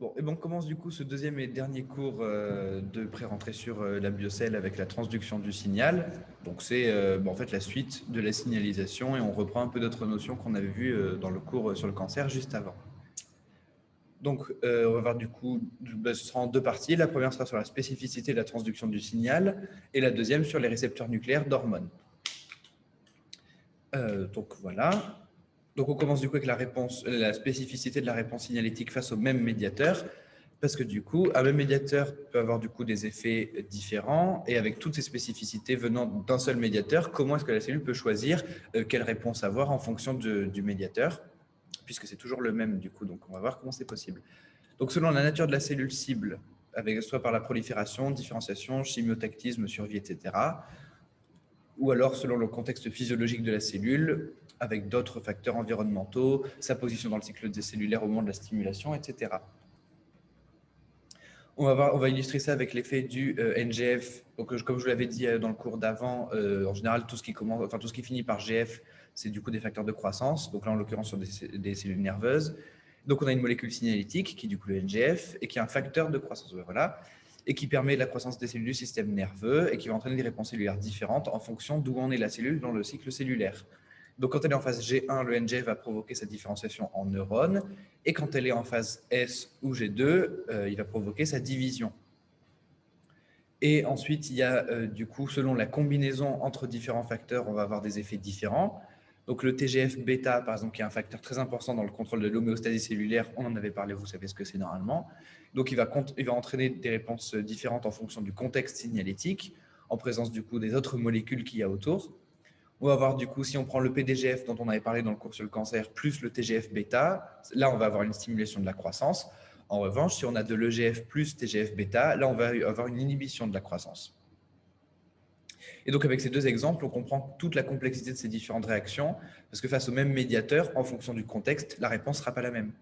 Bon, et ben on commence du coup ce deuxième et dernier cours de pré-rentrée sur la biocell avec la transduction du signal. Donc c'est en fait la suite de la signalisation et on reprend un peu d'autres notions qu'on avait vues dans le cours sur le cancer juste avant. Donc on va voir du coup, ce sera en deux parties. La première sera sur la spécificité de la transduction du signal et la deuxième sur les récepteurs nucléaires d'hormones. Donc voilà. Donc on commence du coup avec la spécificité de la réponse signalétique face au même médiateur, parce que du coup, un même médiateur peut avoir du coup des effets différents, et avec toutes ces spécificités venant d'un seul médiateur, comment est-ce que la cellule peut choisir quelle réponse avoir en fonction du médiateur, puisque c'est toujours le même du coup, donc on va voir comment c'est possible. Donc selon la nature de la cellule cible, soit par la prolifération, différenciation, chimiotactisme, survie, etc., ou alors selon le contexte physiologique de la cellule, avec d'autres facteurs environnementaux, sa position dans le cycle cellulaire au moment de la stimulation, etc. On va illustrer ça avec l'effet du NGF. Donc, comme je vous l'avais dit dans le cours d'avant, en général, tout ce qui finit par GF, c'est du coup des facteurs de croissance. Donc là, en l'occurrence, sur des cellules nerveuses. Donc, on a une molécule signalétique qui est du coup le NGF et qui est un facteur de croissance. Voilà. Et qui permet la croissance des cellules du système nerveux et qui va entraîner des réponses cellulaires différentes en fonction d'où en est la cellule dans le cycle cellulaire. Donc, quand elle est en phase G1, le NGF va provoquer sa différenciation en neurones, et quand elle est en phase S ou G2, il va provoquer sa division. Et ensuite, il y a du coup, selon la combinaison entre différents facteurs, on va avoir des effets différents. Donc le TGF-bêta, par exemple, qui est un facteur très important dans le contrôle de l'homéostasie cellulaire, on en avait parlé, vous savez ce que c'est normalement. Donc il va entraîner des réponses différentes en fonction du contexte signalétique, en présence du coup des autres molécules qu'il y a autour. On va avoir du coup, si on prend le PDGF dont on avait parlé dans le cours sur le cancer, plus le TGF-bêta, là on va avoir une stimulation de la croissance. En revanche, si on a de l'EGF plus TGF-bêta, là on va avoir une inhibition de la croissance. Et donc avec ces deux exemples, on comprend toute la complexité de ces différentes réactions, parce que face au même médiateur, en fonction du contexte, la réponse ne sera pas la même.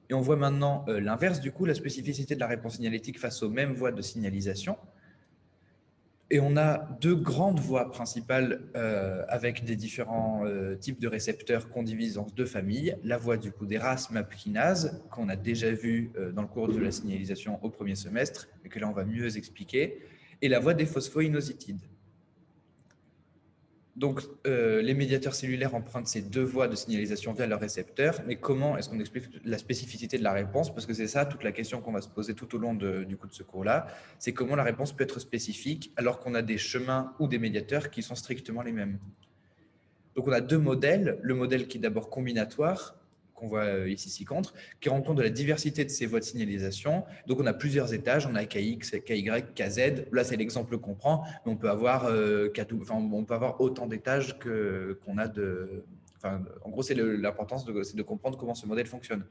Et on voit maintenant l'inverse, du coup, la spécificité de la réponse signalétique face aux mêmes voies de signalisation. Et on a deux grandes voies principales avec des différents types de récepteurs qu'on divise en deux familles. La voie du coup des RAS MAP kinase, qu'on a déjà vu dans le cours de la signalisation au premier semestre, et que là on va mieux expliquer, et la voie des phosphoinositides. Donc, les médiateurs cellulaires empruntent ces deux voies de signalisation via leurs récepteurs, mais comment est-ce qu'on explique la spécificité de la réponse? Parce que c'est ça toute la question qu'on va se poser tout au long de ce cours-là, c'est comment la réponse peut être spécifique alors qu'on a des chemins ou des médiateurs qui sont strictement les mêmes. Donc, on a deux modèles. Le modèle qui est d'abord combinatoire, qu'on voit ici ci-contre, qui rend compte de la diversité de ces voies de signalisation. Donc, on a plusieurs étages, on a KX, KY, KZ. Là, c'est l'exemple qu'on prend, mais on peut avoir, on peut avoir autant d'étages qu'on a de... Enfin, en gros, c'est l'importance c'est de comprendre comment ce modèle fonctionne.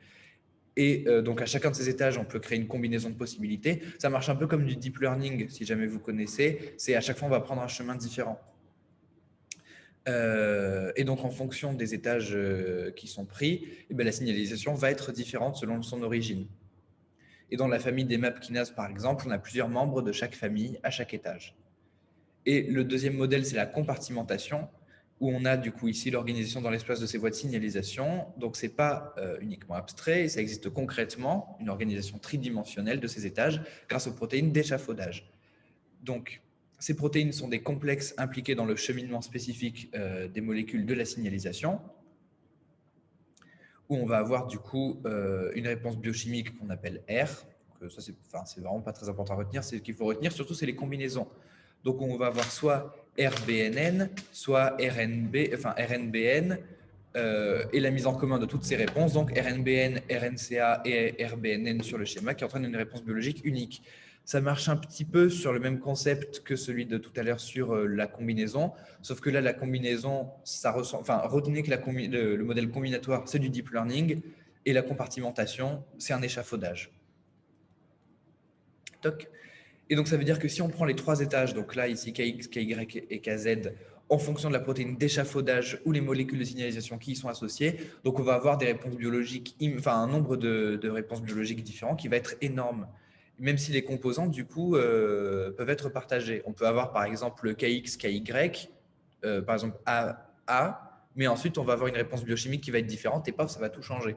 Et donc, à chacun de ces étages, on peut créer une combinaison de possibilités. Ça marche un peu comme du deep learning, si jamais vous connaissez. C'est à chaque fois, on va prendre un chemin différent. Et donc, en fonction des étages qui sont pris, la signalisation va être différente selon son origine. Et dans la famille des MAP kinases, par exemple, on a plusieurs membres de chaque famille à chaque étage. Et le deuxième modèle, c'est la compartimentation, où on a du coup ici l'organisation dans l'espace de ces voies de signalisation. Donc, ce n'est pas uniquement abstrait, ça existe concrètement, une organisation tridimensionnelle de ces étages grâce aux protéines d'échafaudage. Donc, ces protéines sont des complexes impliqués dans le cheminement spécifique des molécules de la signalisation, où on va avoir du coup une réponse biochimique qu'on appelle R. Ça, c'est vraiment pas très important à retenir. Ce qu'il faut retenir, surtout, c'est les combinaisons. Donc, on va avoir soit RBNN, soit RNBN, et la mise en commun de toutes ces réponses, donc RNBN, RNCA et RBNN sur le schéma, qui entraîne une réponse biologique unique. Ça marche un petit peu sur le même concept que celui de tout à l'heure sur la combinaison, sauf que là, la combinaison, retenez que le modèle combinatoire, c'est du deep learning, et la compartimentation, c'est un échafaudage. Toc. Et donc, ça veut dire que si on prend les trois étages, donc là, ici, KX, KY et KZ, en fonction de la protéine d'échafaudage ou les molécules de signalisation qui y sont associées, donc on va avoir des réponses biologiques, un nombre de réponses biologiques différents qui va être énorme. Même si les composantes, du coup, peuvent être partagées. On peut avoir, par exemple, KX, KY, par exemple, A, mais ensuite, on va avoir une réponse biochimique qui va être différente et paf, ça va tout changer.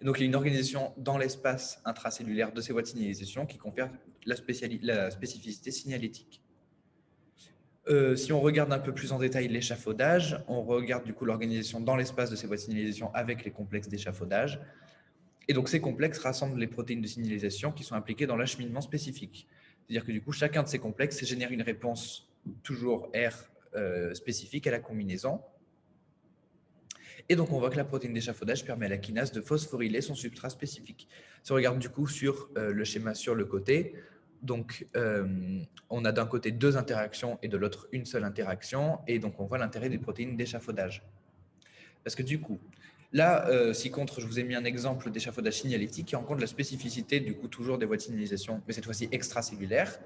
Et donc, il y a une organisation dans l'espace intracellulaire de ces voies de signalisation qui confère la spécificité signalétique. Si on regarde un peu plus en détail l'échafaudage, on regarde du coup l'organisation dans l'espace de ces voies de signalisation avec les complexes d'échafaudage. Et donc, ces complexes rassemblent les protéines de signalisation qui sont impliquées dans l'acheminement spécifique. C'est-à-dire que du coup, chacun de ces complexes génère une réponse toujours R spécifique à la combinaison. Et donc, on voit que la protéine d'échafaudage permet à la kinase de phosphoryler son substrat spécifique. Si on regarde du coup sur le schéma sur le côté, donc on a d'un côté 2 interactions et de l'autre une seule interaction. Et donc, on voit l'intérêt des protéines d'échafaudage. Parce que du coup, là, si contre, je vous ai mis un exemple d'échafaudage signalétique qui rencontre la spécificité du coup toujours des voies de signalisation, mais cette fois-ci extracellulaires.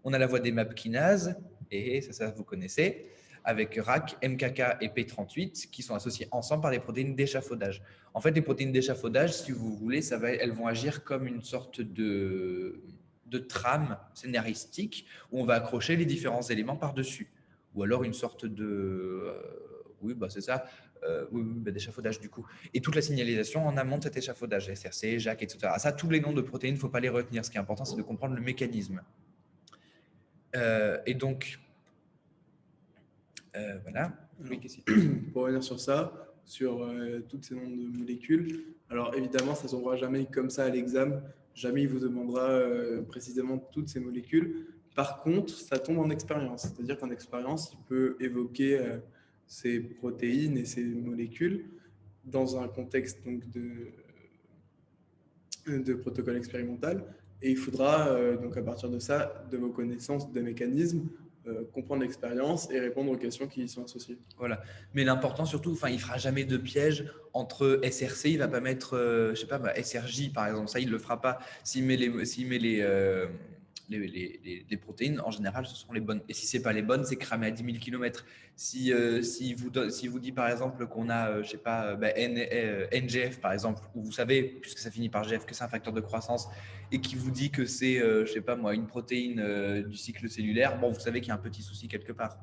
On a la voie des MAP kinases, et ça vous connaissez, avec RAC, MKK et P38 qui sont associés ensemble par des protéines d'échafaudage. En fait, les protéines d'échafaudage, si vous voulez, elles vont agir comme une sorte de trame scénaristique où on va accrocher les différents éléments par-dessus. Ou alors une sorte de... oui, bah c'est ça. D'échafaudage du coup. Et toute la signalisation en amont de cet échafaudage, SRC, JAK, etc. Ça, tous les noms de protéines, il ne faut pas les retenir. Ce qui est important, c'est de comprendre le mécanisme. Et donc, voilà. Oui, pour revenir sur ça, sur toutes ces noms de molécules, alors évidemment, ça ne tombera jamais comme ça à l'examen. Jamais il vous demandera précisément toutes ces molécules. Par contre, ça tombe en expérience. C'est-à-dire qu'en expérience, il peut évoquer ces protéines et ces molécules dans un contexte donc, de protocole expérimental. Et il faudra, donc à partir de ça, de vos connaissances de mécanismes, comprendre l'expérience et répondre aux questions qui y sont associées. Voilà. Mais l'important surtout, il ne fera jamais de piège entre SRC, il ne va pas mettre, je sais pas, SRJ par exemple, ça il ne le fera pas. S'il met les protéines, en général, ce seront les bonnes. Et si ce n'est pas les bonnes, c'est cramé à 10 000 km. Si vous dit par exemple qu'on a, je sais pas, NGF par exemple, où vous savez, puisque ça finit par GF, que c'est un facteur de croissance, et qui vous dit que c'est, je sais pas moi, une protéine du cycle cellulaire, bon, vous savez qu'il y a un petit souci quelque part.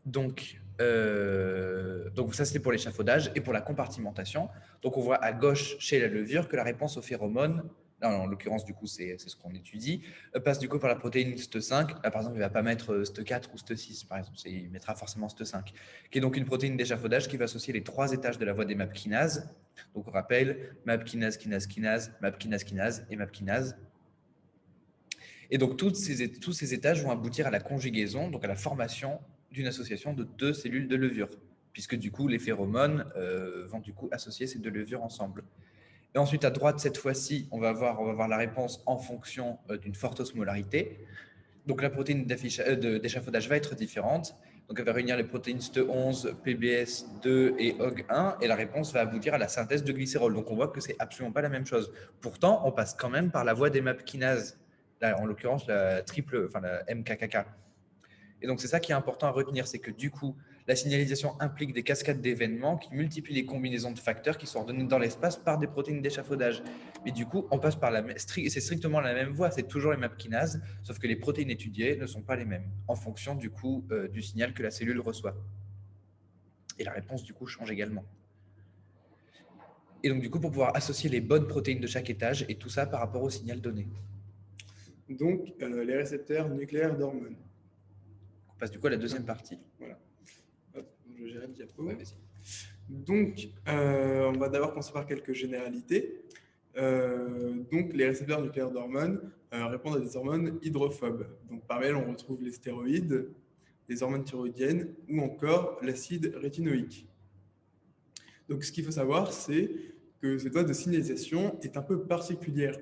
Donc ça, c'était pour l'échafaudage et pour la compartimentation. Donc, on voit à gauche chez la levure que la réponse aux phéromones, en l'occurrence, du coup, c'est ce qu'on étudie, passe du coup par la protéine ST5. Là, par exemple, il ne va pas mettre ST4 ou ST6, par exemple, il mettra forcément ST5, qui est donc une protéine d'échafaudage qui va associer les 3 étages de la voie des MAP kinases. Donc, on rappelle MAP kinase, kinase, kinase, MAP kinase, kinase et MAP kinase. Et donc, tous ces étages vont aboutir à la conjugaison, donc à la formation d'une association de 2 cellules de levure, puisque du coup, les phéromones vont du coup associer ces 2 levures ensemble. Et ensuite, à droite, cette fois-ci, on va voir la réponse en fonction d'une forte osmolarité. Donc, la protéine d'échafaudage va être différente. Donc, elle va réunir les protéines STE11, PBS2 et OG1, et la réponse va aboutir à la synthèse de glycérol. Donc, on voit que c'est absolument pas la même chose. Pourtant, on passe quand même par la voie des MAP kinases, là, en l'occurrence la MKKK. Et donc, c'est ça qui est important à retenir, c'est que du coup, la signalisation implique des cascades d'événements qui multiplient les combinaisons de facteurs qui sont ordonnés dans l'espace par des protéines d'échafaudage. Mais du coup, on passe par c'est strictement la même voie, c'est toujours les MAP kinases, sauf que les protéines étudiées ne sont pas les mêmes, en fonction du coup du signal que la cellule reçoit. Et la réponse du coup change également. Et donc du coup, pour pouvoir associer les bonnes protéines de chaque étage, et tout ça par rapport au signal donné. Donc, les récepteurs nucléaires d'hormones. On passe du coup à la deuxième partie. Voilà. Hop, je vais gérer le diapo. Ouais, donc, on va d'abord commencer par quelques généralités. Donc, les récepteurs nucléaires d'hormones répondent à des hormones hydrophobes. Donc, parmi elles, on retrouve les stéroïdes, les hormones thyroïdiennes ou encore l'acide rétinoïque. Donc, ce qu'il faut savoir, c'est que cette voie de signalisation est un peu particulière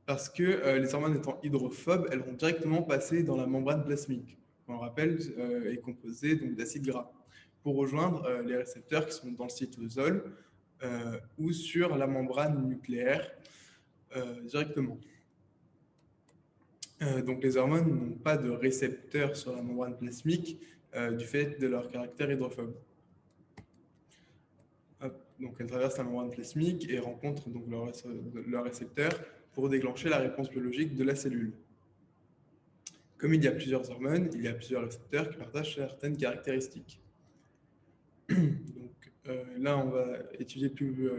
parce que les hormones étant hydrophobes, elles vont directement passer dans la membrane plasmique. On rappelle, est composée d'acides gras pour rejoindre les récepteurs qui sont dans le cytosol ou sur la membrane nucléaire directement. Donc les hormones n'ont pas de récepteurs sur la membrane plasmique du fait de leur caractère hydrophobe. Donc elles traversent la membrane plasmique et rencontrent donc leur récepteur pour déclencher la réponse biologique de la cellule. Comme il y a plusieurs hormones, il y a plusieurs récepteurs qui partagent certaines caractéristiques. Donc là, on va étudier plus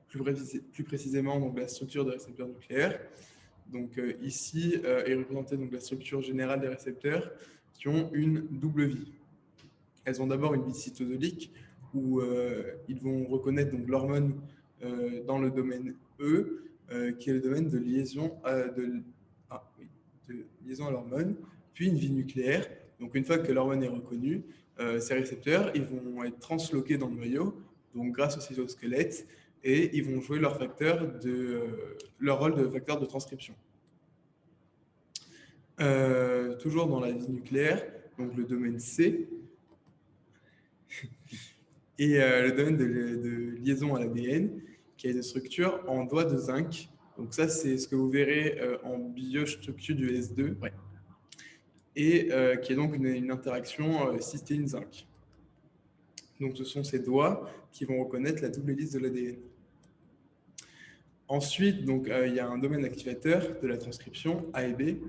plus précisément donc, la structure des récepteurs nucléaires. Donc ici est représentée donc, la structure générale des récepteurs qui ont une double vie. Elles ont d'abord une vie cytosolique où ils vont reconnaître donc l'hormone dans le domaine E, qui est le domaine de liaison de liaison à l'hormone, puis une vie nucléaire. Donc une fois que l'hormone est reconnue, ces récepteurs ils vont être transloqués dans le noyau, donc grâce au cytosquelette, et ils vont jouer leur rôle de facteur de transcription. Toujours dans la vie nucléaire, donc le domaine C, et le domaine de liaison à l'ADN, qui a une structure en doigt de zinc. Donc ça, c'est ce que vous verrez en biostructure du S2, ouais. Et qui est donc une interaction cystéine-zinc. Donc ce sont ces doigts qui vont reconnaître la double hélice de l'ADN. Ensuite, donc, il y a un domaine activateur de la transcription, A et B,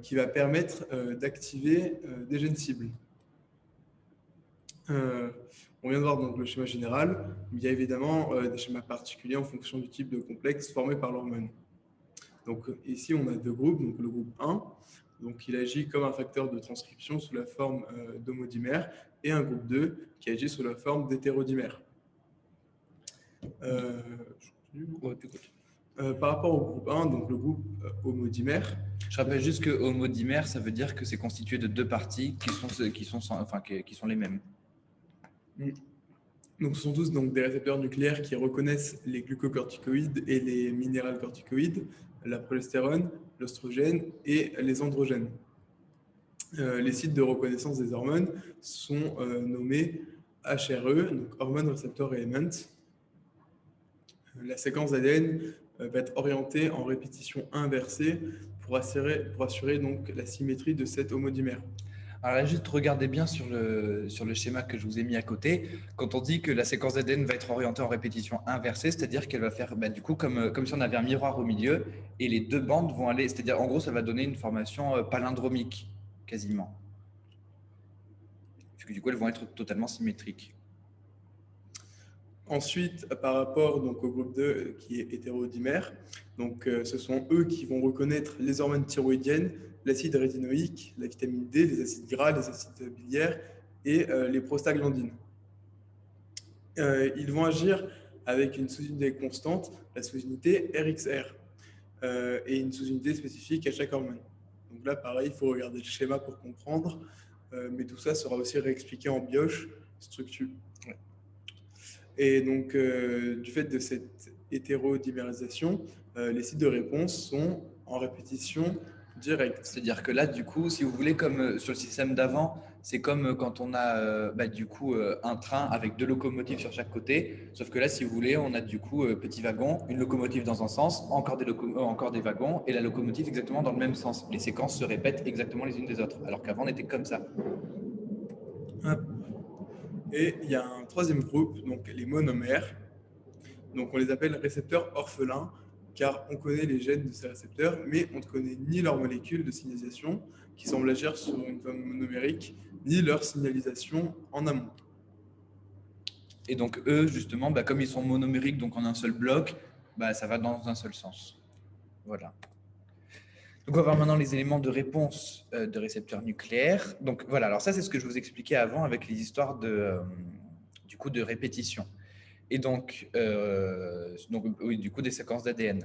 qui va permettre d'activer des gènes cibles. On vient de voir donc, le schéma général. Il y a évidemment des schémas particuliers en fonction du type de complexe formé par l'hormone. Donc ici, on a deux groupes. Donc le groupe 1, donc, il agit comme un facteur de transcription sous la forme d'homodimère, et un groupe 2 qui agit sous la forme d'hétérodimère. Par rapport au groupe 1, donc le groupe homodimère. Je rappelle juste que homodimère, ça veut dire que c'est constitué de deux parties qui sont les mêmes. Donc, ce sont tous donc, des récepteurs nucléaires qui reconnaissent les glucocorticoïdes et les minéralcorticoïdes, la progestérone, l'oestrogène et les androgènes. Les sites de reconnaissance des hormones sont nommés HRE, donc Hormone Receptor Element. La séquence d'ADN va être orientée en répétition inversée pour assurer donc, la symétrie de cette homodimère. Alors là, juste regardez bien sur le schéma que je vous ai mis à côté. Quand on dit que la séquence d'ADN va être orientée en répétition inversée, c'est-à-dire qu'elle va faire du coup comme si on avait un miroir au milieu et les deux bandes vont aller, c'est-à-dire en gros ça va donner une formation palindromique quasiment. Parce que du coup elles vont être totalement symétriques. Ensuite, par rapport donc, au groupe 2 qui est hétérodimère, donc, ce sont eux qui vont reconnaître les hormones thyroïdiennes, l'acide rétinoïque, la vitamine D, les acides gras, les acides biliaires et les prostaglandines. Ils vont agir avec une sous-unité constante, la sous-unité RXR, et une sous-unité spécifique à chaque hormone. Donc là, pareil, il faut regarder le schéma pour comprendre, mais tout ça sera aussi réexpliqué en bioche, structure. Ouais. Et donc, du fait de cette hétérodimérisation, les sites de réponse sont en répétition directe. C'est-à-dire que là, du coup, si vous voulez, comme sur le système d'avant, c'est comme quand on a du coup un train avec deux locomotives sur chaque côté. Sauf que là, si vous voulez, on a du coup petit wagon, une locomotive dans un sens, encore des wagons et la locomotive exactement dans le même sens. Les séquences se répètent exactement les unes des autres, alors qu'avant, on était comme ça. Et il y a un troisième groupe, donc les monomères. Donc on les appelle récepteurs orphelins, car on connaît les gènes de ces récepteurs, mais on ne connaît ni leur molécule de signalisation, qui semble agir sur une forme monomérique, ni leur signalisation en amont. Et donc eux, justement, comme ils sont monomériques, donc en un seul bloc, ça va dans un seul sens. Voilà. Donc, on va voir maintenant les éléments de réponse de récepteurs nucléaires. Donc, voilà, alors ça, c'est ce que je vous expliquais avant avec les histoires du coup, de répétition. Et donc oui, du coup, des séquences d'ADN.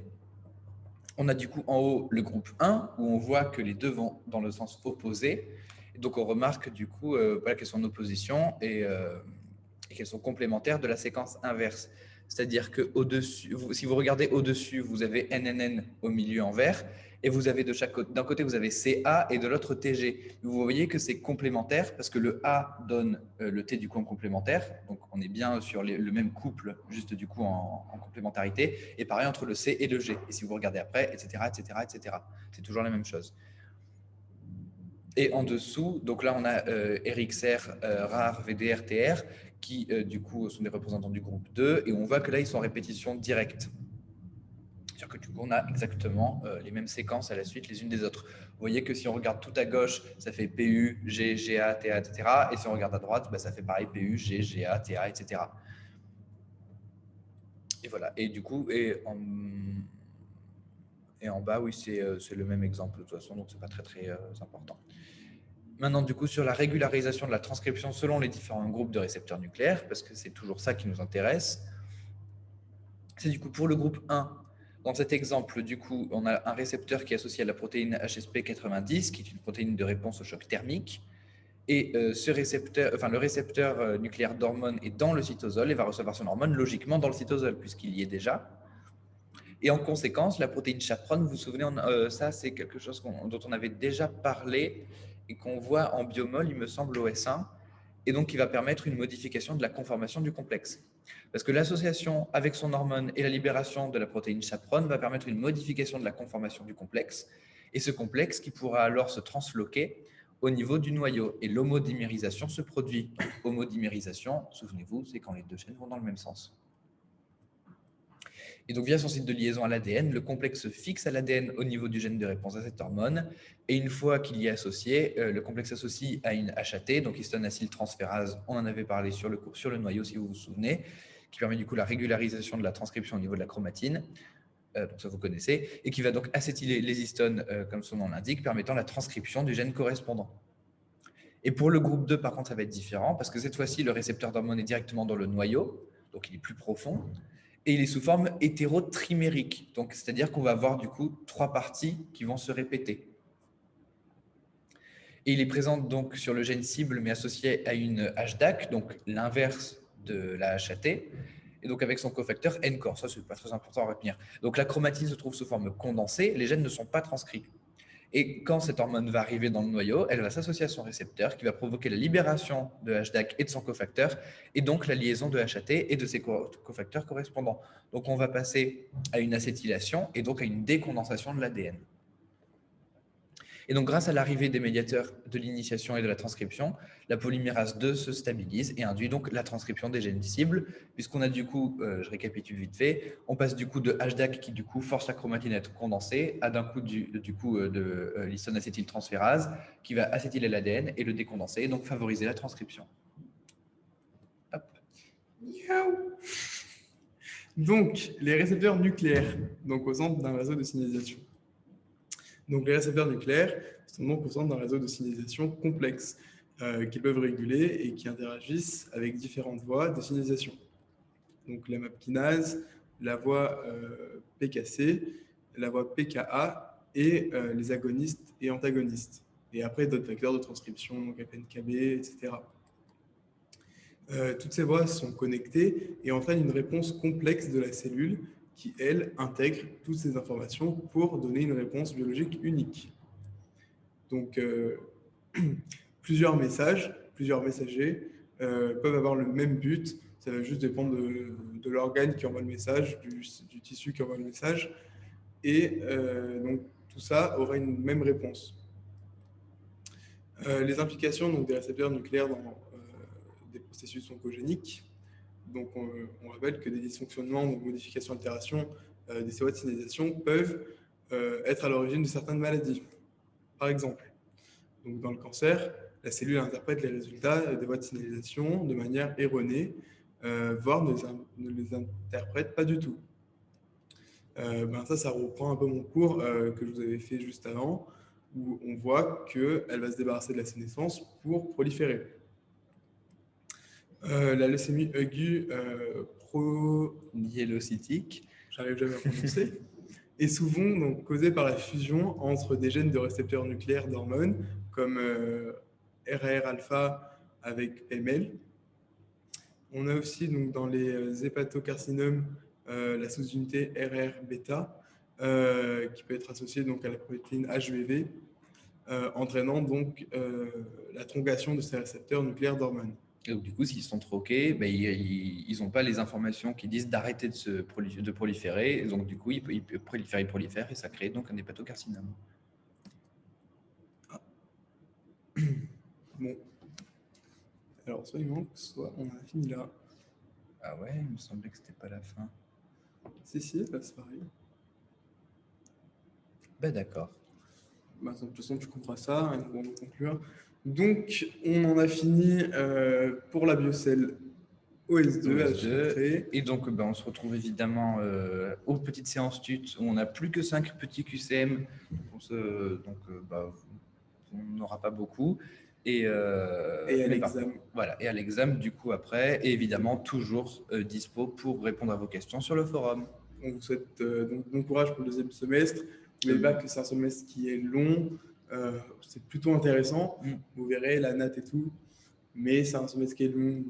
On a du coup en haut le groupe 1, où on voit que les deux vont dans le sens opposé. Et donc, on remarque du coup qu'elles sont en opposition et qu'elles sont complémentaires de la séquence inverse. C'est-à-dire que au-dessus, si vous regardez au-dessus, vous avez NNN au milieu en vert, et vous avez d'un côté vous avez CA et de l'autre TG. Vous voyez que c'est complémentaire parce que le A donne le T du coup en complémentaire, donc on est bien sur le même couple, juste du coup en complémentarité, et pareil entre le C et le G. Et si vous regardez après, etc., etc., etc., c'est toujours la même chose. Et en dessous, donc là on a RXR, RAR, VDR, TR, qui du coup sont des représentants du groupe 2, et on voit que là ils sont en répétition directe. C'est-à-dire que du coup on a exactement les mêmes séquences à la suite les unes des autres. Vous voyez que si on regarde tout à gauche, ça fait PU, G, GA, TA, etc. Et si on regarde à droite, ça fait pareil, PU, G, GA, TA, etc. Et voilà. Et du coup, et en bas, oui, c'est le même exemple de toute façon, donc c'est pas très très important. Maintenant, du coup, sur la régularisation de la transcription selon les différents groupes de récepteurs nucléaires, parce que c'est toujours ça qui nous intéresse. C'est du coup pour le groupe 1. Dans cet exemple, du coup, on a un récepteur qui est associé à la protéine HSP90, qui est une protéine de réponse au choc thermique. Et ce récepteur, enfin, le récepteur nucléaire d'hormone est dans le cytosol et va recevoir son hormone logiquement dans le cytosol, puisqu'il y est déjà. Et en conséquence, la protéine chaperone, vous vous souvenez, ça c'est quelque chose dont on avait déjà parlé et qu'on voit en biomol, il me semble, au S1, et donc qui va permettre une modification de la conformation du complexe. Parce que l'association avec son hormone et la libération de la protéine chaperone va permettre une modification de la conformation du complexe, et ce complexe qui pourra alors se transloquer au niveau du noyau. Et l'homodimérisation se produit. Homodimérisation, souvenez-vous, c'est quand les deux chaînes vont dans le même sens. Et donc, via son site de liaison à l'ADN, le complexe se fixe à l'ADN au niveau du gène de réponse à cette hormone. Et une fois qu'il y est associé, le complexe s'associe à une HAT, donc histone acyltransférase. On en avait parlé sur le noyau, si vous vous souvenez, qui permet du coup la régularisation de la transcription au niveau de la chromatine. Donc ça, vous connaissez. Et qui va donc acétyler les histones, comme son nom l'indique, permettant la transcription du gène correspondant. Et pour le groupe 2, par contre, ça va être différent, parce que cette fois-ci, le récepteur d'hormone est directement dans le noyau, donc il est plus profond. Et il est sous forme hétérotrimérique. Donc, c'est-à-dire qu'on va avoir du coup 3 parties qui vont se répéter. Et il est présent donc sur le gène cible, mais associé à une HDAC, donc l'inverse de la HAT, et donc avec son cofacteur NCOR. Ça, c'est pas très important à retenir. Donc, la chromatine se trouve sous forme condensée, les gènes ne sont pas transcrits. Et quand cette hormone va arriver dans le noyau, elle va s'associer à son récepteur qui va provoquer la libération de HDAC et de son cofacteur, et donc la liaison de HAT et de ses cofacteurs correspondants. Donc on va passer à une acétylation et donc à une décondensation de l'ADN. Et donc, grâce à l'arrivée des médiateurs de l'initiation et de la transcription, la polymérase 2 se stabilise et induit donc la transcription des gènes cibles, puisqu'on a du coup, je récapitule vite fait, on passe du coup de HDAC qui du coup force la chromatine à être condensée à d'un coup de l'histone acétyltransférase qui va acétyler l'ADN et le décondenser et donc favoriser la transcription. Hop. Donc, les récepteurs nucléaires, donc au centre d'un réseau de signalisation. Donc, les récepteurs nucléaires sont donc au centre d'un réseau de signalisation complexe qu'ils peuvent réguler et qui interagissent avec différentes voies de signalisation. Donc, la MAP kinase, la voie PKC, la voie PKA et les agonistes et antagonistes. Et après, d'autres facteurs de transcription, donc FNKB, etc. Toutes ces voies sont connectées et entraînent une réponse complexe de la cellule qui, elle, intègre toutes ces informations pour donner une réponse biologique unique. Donc, plusieurs messages, plusieurs messagers peuvent avoir le même but. Ça va juste dépendre de l'organe qui envoie le message, du tissu qui envoie le message. Et donc, tout ça aura une même réponse. Les implications donc, des récepteurs nucléaires dans des processus oncogéniques. Donc, on rappelle que des dysfonctionnements ou modifications, altérations des voies de signalisation peuvent être à l'origine de certaines maladies. Par exemple, donc dans le cancer, la cellule interprète les résultats des voies de signalisation de manière erronée, voire ne les interprète pas du tout. Ça reprend un peu mon cours que je vous avais fait juste avant, où on voit qu'elle va se débarrasser de la sénescence pour proliférer. La leucémie aiguë Myélocytique, j'arrive jamais à prononcer, est souvent donc, causée par la fusion entre des gènes de récepteurs nucléaires d'hormones, comme RAR-alpha avec PML. On a aussi donc, dans les hépatocarcinomes la sous-unité RR-bêta, qui peut être associée donc, à la protéine HBV, entraînant donc la troncation de ces récepteurs nucléaires d'hormones. Et donc, du coup, s'ils sont troqués, ils n'ont pas les informations qui disent d'arrêter de proliférer. Et donc, du coup, ils peuvent proliférer, et ça crée donc un hépatocarcinome. Ah. Bon. Alors, soit il manque, soit on a fini là. Ah ouais, il me semblait que c'était pas la fin. Si, là, c'est pareil. D'accord. De toute façon, tu comprends ça, et on va conclure. Donc, on en a fini pour la biocelle. OS2 à chaque OS2. rentrée. Et donc, on se retrouve évidemment aux petites séances TUT où on n'a plus que 5 petits QCM. On n'aura pas beaucoup. Et à l'examen. Voilà, et à l'examen, du coup, après, et évidemment, toujours dispo pour répondre à vos questions sur le forum. On vous souhaite donc bon courage pour le deuxième semestre. N'oubliez pas que c'est un semestre qui est long, c'est plutôt intéressant. Vous verrez la natte et tout, mais c'est un semestre qui est long.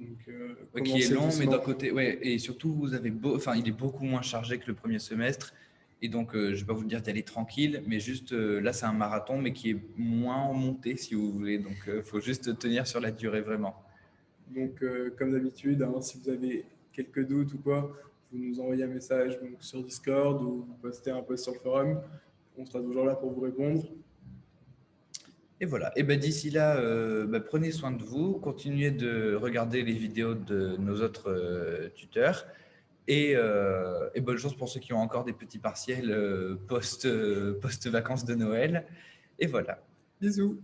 Donc, qui est long, doucement. mais d'un côté, ouais, et surtout, vous avez il est beaucoup moins chargé que le premier semestre. Et donc, je ne vais pas vous dire d'aller tranquille, mais juste là, c'est un marathon, mais qui est moins en montée, si vous voulez. Donc, il faut juste tenir sur la durée vraiment. Donc, comme d'habitude, hein, si vous avez quelques doutes ou quoi, vous nous envoyez un message donc, sur Discord ou vous postez un post sur le forum. On sera toujours là pour vous répondre. Et voilà. Et d'ici là, prenez soin de vous, continuez de regarder les vidéos de nos autres tuteurs. Et bonne chance pour ceux qui ont encore des petits partiels post-vacances de Noël. Et voilà. Bisous.